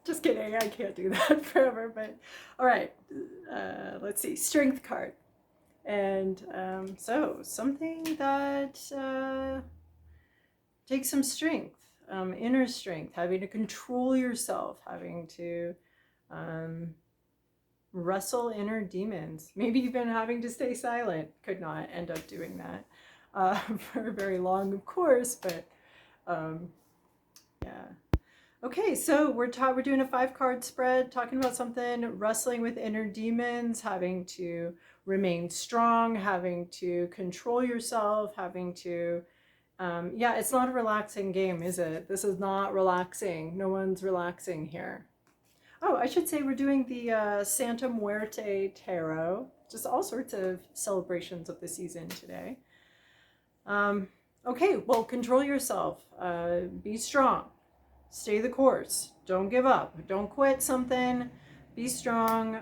Just kidding, I can't do that forever, but all right. Let's see, strength card. And so something that takes some strength, inner strength, having to control yourself, having to wrestle inner demons, maybe even having to stay silent. Could not end up doing that for very long, of course, but yeah. Okay, so we're doing a 5-card spread, talking about something, wrestling with inner demons, having to remain strong, having to control yourself, having to yeah, it's not a relaxing game, is it? This is not relaxing. No one's relaxing here. Oh, I should say we're doing the Santa Muerte Tarot. Just all sorts of celebrations of the season today. Okay, well, control yourself. Be strong. Stay the course. Don't give up. Don't quit something. Be strong.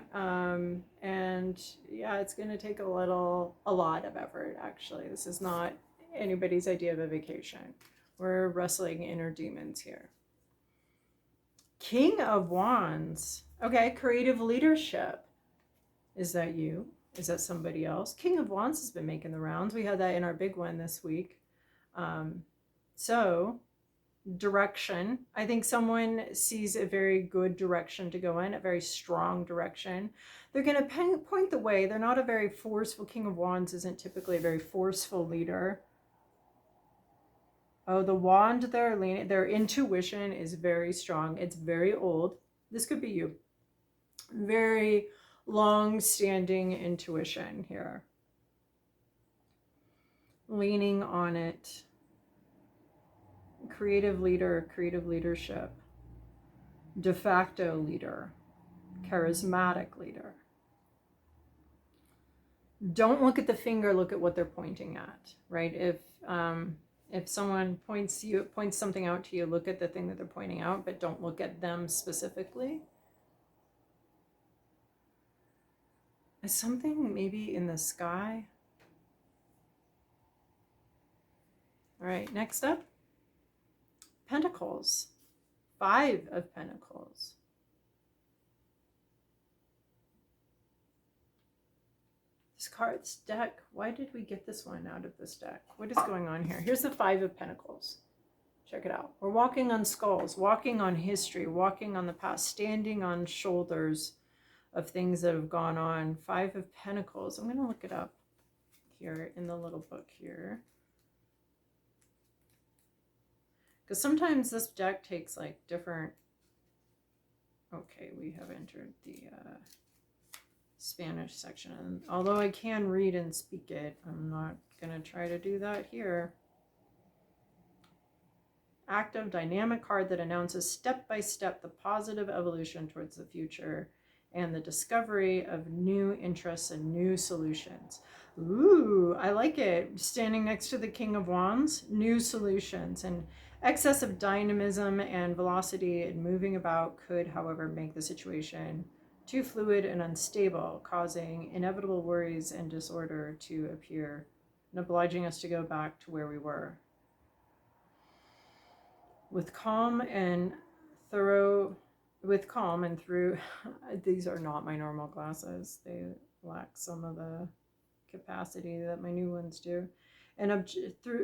And yeah, it's going to take a lot of effort, actually. This is not anybody's idea of a vacation. We're wrestling inner demons here. King of Wands. Okay, creative leadership. Is that you? Is that somebody else? King of Wands has been making the rounds. We had that in our big one this week. So, direction. I think someone sees a very good direction to go in, a very strong direction. They're going to point the way. They're not a very forceful. King of Wands isn't typically a very forceful leader. Oh, the wand they're leaning, their intuition is very strong. It's very old. This could be you. Very long-standing intuition here. Leaning on it. Creative leader, creative leadership. De facto leader. Charismatic leader. Don't look at the finger, look at what they're pointing at, right? If someone points something out to you, look at the thing that they're pointing out, but don't look at them specifically. Is something maybe in the sky? All right, next up, Pentacles. 5 of Pentacles. This card's deck. Why did we get this one out of this deck? What is going on here? Here's the 5 of Pentacles. Check it out. We're walking on skulls, walking on history, walking on the past, standing on shoulders of things that have gone on. 5 of Pentacles. I'm going to look it up here in the little book here. Because sometimes this deck takes like different... Okay, we have entered the Spanish section. And although I can read and speak it, I'm not going to try to do that here. Active, dynamic card that announces step by step the positive evolution towards the future and the discovery of new interests and new solutions. Ooh, I like it. Standing next to the King of Wands, new solutions. And excess of dynamism and velocity and moving about could, however, make the situation too fluid and unstable, causing inevitable worries and disorder to appear and obliging us to go back to where we were. With calm and through, these are not my normal glasses. They lack some of the capacity that my new ones do. And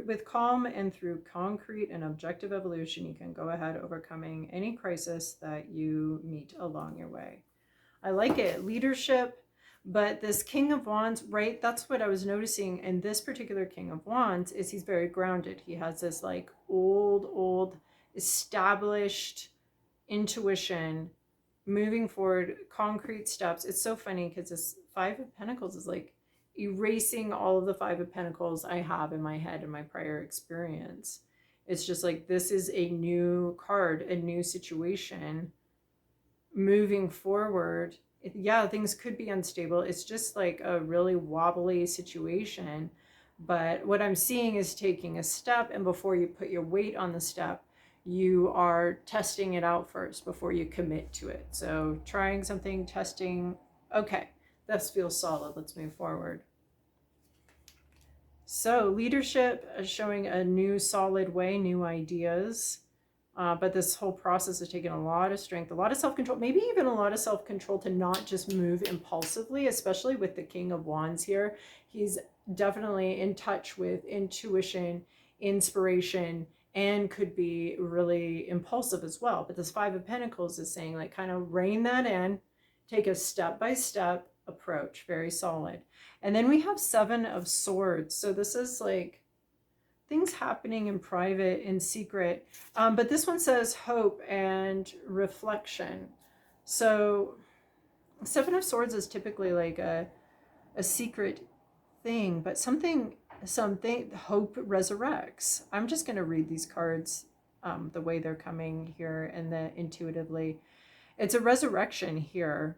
with calm and through concrete and objective evolution, you can go ahead overcoming any crisis that you meet along your way. I like it. Leadership, but this King of Wands, right? That's what I was noticing in this particular King of Wands is he's very grounded. He has this like old established intuition moving forward, concrete steps. It's so funny because this 5 of Pentacles is like erasing all of the 5 of Pentacles I have in my head in my prior experience. It's just like, this is a new card, a new situation moving forward. Yeah, things could be unstable. It's just like a really wobbly situation. But what I'm seeing is taking a step, and before you put your weight on the step, you are testing it out first before you commit to it. So trying something, testing, okay, this feels solid. Let's move forward. So leadership is showing a new solid way, new ideas. But this whole process has taken a lot of strength, a lot of self-control, maybe even a lot of self-control to not just move impulsively, especially with the King of Wands here. He's definitely in touch with intuition, inspiration, and could be really impulsive as well. But this Five of Pentacles is saying, like, kind of rein that in, take a step-by-step approach, very solid. And then we have Seven of Swords. So this is like things happening in private, in secret. But this one says hope and reflection. So Seven of Swords is typically like a secret thing, but something, hope resurrects. I'm just going to read these cards the way they're coming here and the intuitively. It's a resurrection here.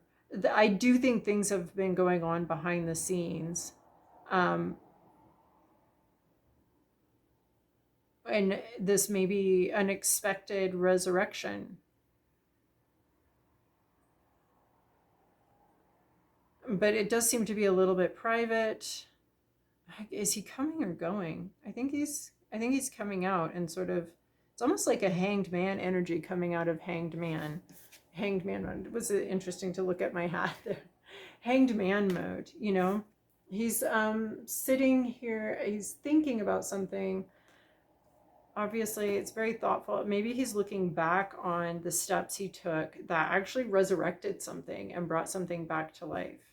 I do think things have been going on behind the scenes. And this may be unexpected resurrection. But it does seem to be a little bit private. Is he coming or going? I think he's coming out, and sort of, it's almost like a hanged man energy coming out of hanged man. Hanged man, it was interesting to look at my hat there. Hanged man mode, you know. He's sitting here, he's thinking about something. Obviously, it's very thoughtful. Maybe he's looking back on the steps he took that actually resurrected something and brought something back to life.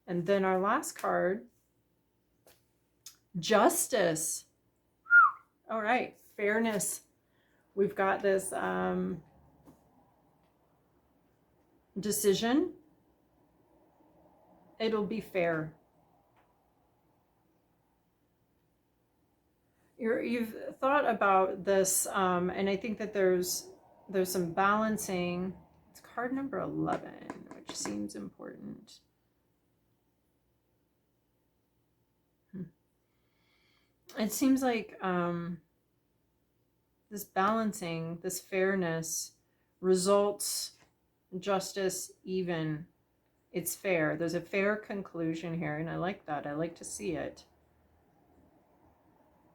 And then our last card, Justice. All right, fairness. We've got this decision. It'll be fair. You've thought about this, and I think that there's some balancing. It's card number 11, which seems important. It seems like this balancing, this fairness, results, justice, even. It's fair. There's a fair conclusion here, and I like that. I like to see it.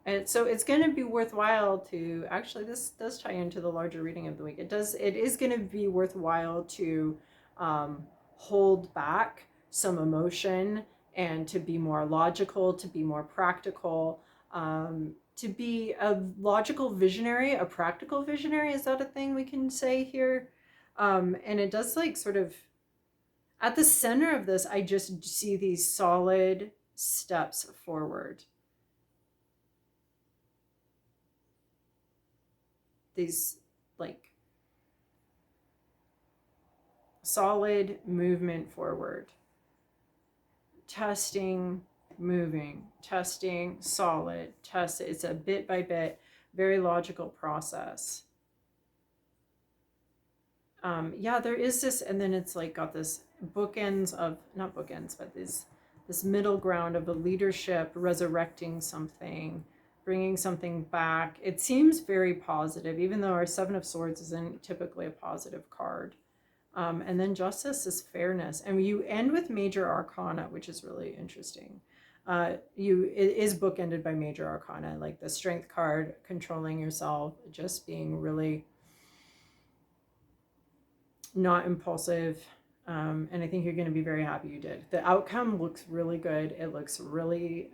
And so it's going to be worthwhile to, actually, this does tie into the larger reading of the week. It is going to be worthwhile to hold back some emotion and to be more logical, to be more practical, to be a logical visionary, a practical visionary. Is that a thing we can say here? And it does, like, sort of, at the center of this, I just see these solid steps forward. These, like, solid movement forward. Testing, moving, testing, solid, test. It's a bit by bit, very logical process. Yeah, there is this, and then it's like got this bookends of, not bookends, but this middle ground of a leadership resurrecting something, bringing something back. It seems very positive, even though our Seven of Swords isn't typically a positive card. And then Justice is fairness. And you end with Major Arcana, which is really interesting. It is bookended by Major Arcana, like the Strength card, controlling yourself, just being really not impulsive. And I think you're going to be very happy you did. The outcome looks really good. It looks really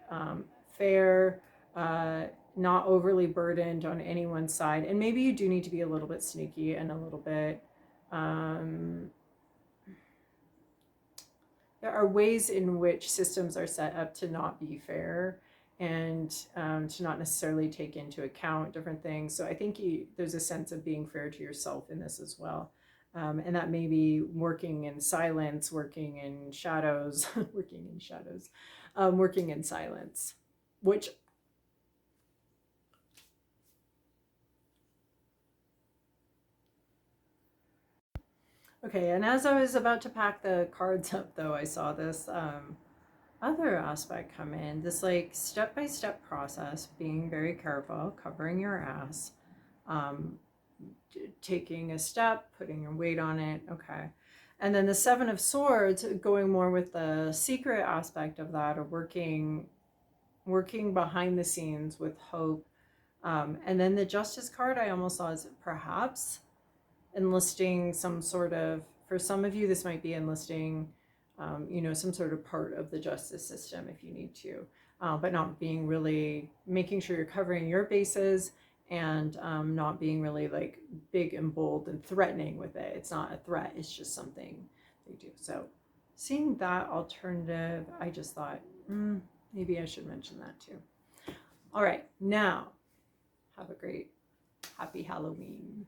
fair, not overly burdened on anyone's side. And maybe you do need to be a little bit sneaky and a little bit... there are ways in which systems are set up to not be fair and to not necessarily take into account different things. So I think there's a sense of being fair to yourself in this as well. And that may be working in silence, working in shadows, working in silence, which... Okay, and as I was about to pack the cards up, though, I saw this other aspect come in. This, like, step-by-step process, being very careful, covering your ass, taking a step, putting your weight on it. Okay. And then the Seven of Swords, going more with the secret aspect of that, or working behind the scenes with hope, And then the justice card I almost saw as perhaps enlisting some sort of, for some of you, this might be enlisting, some sort of part of the justice system if you need to, but not being really, making sure you're covering your bases and not being really like big and bold and threatening with it. It's not a threat, it's just something they do. So seeing that alternative, I just thought, maybe I should mention that too. All right, now have a great, happy Halloween.